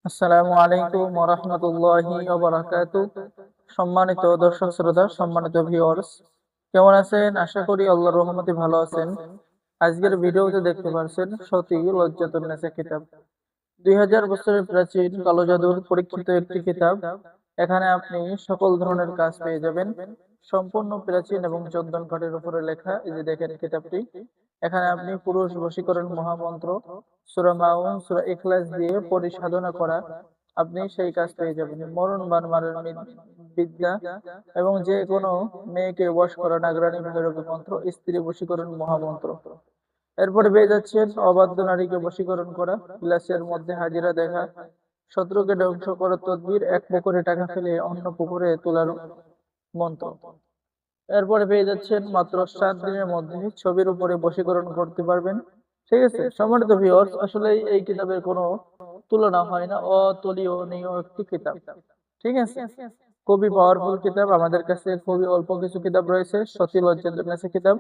আসসালামু আলাইকুম ওয়া রাহমাতুল্লাহি ওয়া বারাকাতুহু। সম্মানিত দর্শক শ্রোতা, সম্মানিত ভিউয়ার্স, কেমন আছেন? আশা করি আল্লাহর রহমতে ভালো আছেন। আজকের ভিডিওতে দেখতে পারছেন সতী লজ্জাতুন্নেসা কিতাব। 2000 বছরের প্রাচীন কালো জাদুর পরীক্ষিত একটি কিতাব। এখানে আপনি সকল ধরনের কাজ পেয়ে যাবেন। সম্পূর্ণ প্রাচীন এবং চন্দন কাঠের উপরে লেখা। এই যে দেখেন কিতাবটি। এখানে আপনি পুরুষ বশীকরণ মহামন্ত্র, সূরা মাউন, সূরা ইখলাস দিয়ে পরিসাধনা করা, আপনি সেই কাজ পেয়ে যাবেন। মরণ বানমারের বিদ্যা এবং যে কোনো মেয়েকে বশ করা, নাগরানি ভৈরবী মন্ত্র, স্ত্রী বশীকরণ মহামন্ত্র। এরপরে পেয়ে যাচ্ছেন অবাধ্য নারীকে বশীকরণ করা, গ্লাসের মধ্যে হাজিরা দেখা, শত্রুকে ধ্বংস করার তদবির, এক পুকুরে টাকা ফেলে অন্য পুকুরে তোলার মন্ত্র। এরপরে পেয়ে যাচ্ছেন মাত্র 7 দিনের মধ্যে ছবির উপরে বশীকরণ করতে পারবেন। ঠিক আছে সম্মানিত ভিউয়ার্স, আসলে এই কিতাবের কোনো তুলনা হয় না, অতুলনীয় একটি কিতাব। ঠিক আছে, খুবই পাওয়ারফুল কিতাব। আমাদের কাছে খুবই অল্প কিছু কিতাব রয়েছে, সতী লজ্জাতুন্নেসা কিতাব।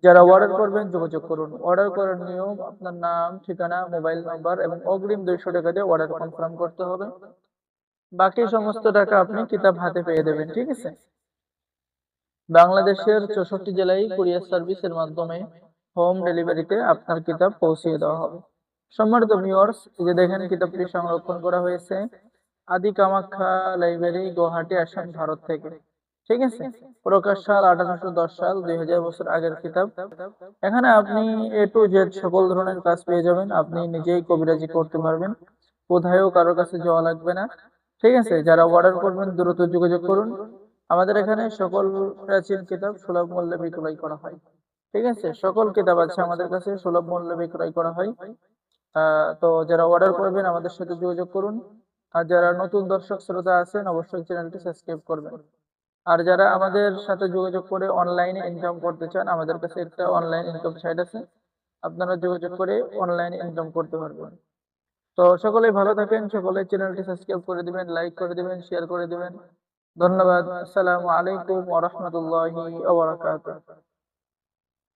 যারা অর্ডার করবেন যোগাযোগ করুন। অর্ডার করার নিয়ম: আপনার নাম, ঠিকানা, মোবাইল নাম্বার এবং অগ্রিম 200 টাকা দিয়ে অর্ডার কনফার্ম করতে হবে। বাকি সমস্ত টাকা আপনি কিতাব হাতে পেয়ে দেবেন। ঠিক আছে, বাংলাদেশের 64 জেলায় কুরিয়ার সার্ভিসের মাধ্যমে হোম ডেলিভারিতে আপনার কিতাব পৌঁছিয়ে দেওয়া হবে। সম্মানিত ভিউয়ার্স, এই যে দেখেন কিতাবটি সংরক্ষণ করা হয়েছে আদি কামাখ্যা লাইব্রেরি, গুয়াহাটি, আসাম, ভারত থেকে। ঠিক আছে, প্রকাশ সাল 1810 সাল, 2000 বছর আগের কিতাব। এখানে আপনি এ টু জেড সকল ধরনের কাজ পেয়ে যাবেন। আপনি নিজেই কবিরাজি করতে পারবেন, কোথায়ও কারোর কাছে যাওয়া লাগবে না। ঠিক আছে, যারা অর্ডার করবেন দ্রুত যোগাযোগ করুন। আমাদের এখানে সকল প্রাচীন কিতাব সুলভ মূল্যে বিক্রয় করা হয়। ঠিক আছে, সকল কিতাব আছে আমাদের কাছে, সুলভ মূল্যে বিক্রয় করা হয়। তো যারা অর্ডার করবেন আমাদের সাথে যোগাযোগ করুন। আর যারা নতুন দর্শক শ্রোতা আছেন অবশ্যই চ্যানেলটি সাবস্ক্রাইব করবেন। আর যারা আমাদের সাথে যোগাযোগ করে অনলাইনে ইনকাম করতে চান, আমাদের কাছে একটা অনলাইন ইনকাম সাইট আছে, আপনারা যোগাযোগ করে অনলাইনে ইনকাম করতে পারবেন। তো সকলেই ভালো থাকেন, সকলেই চ্যানেলটি সাবস্ক্রাইব করে দিবেন, লাইক করে দিবেন, শেয়ার করে দিবেন। ধন্যবাদ। আসসালামু আলাইকুম ওয়া রাহমাতুল্লাহি ওয়া বারাকাতুহু।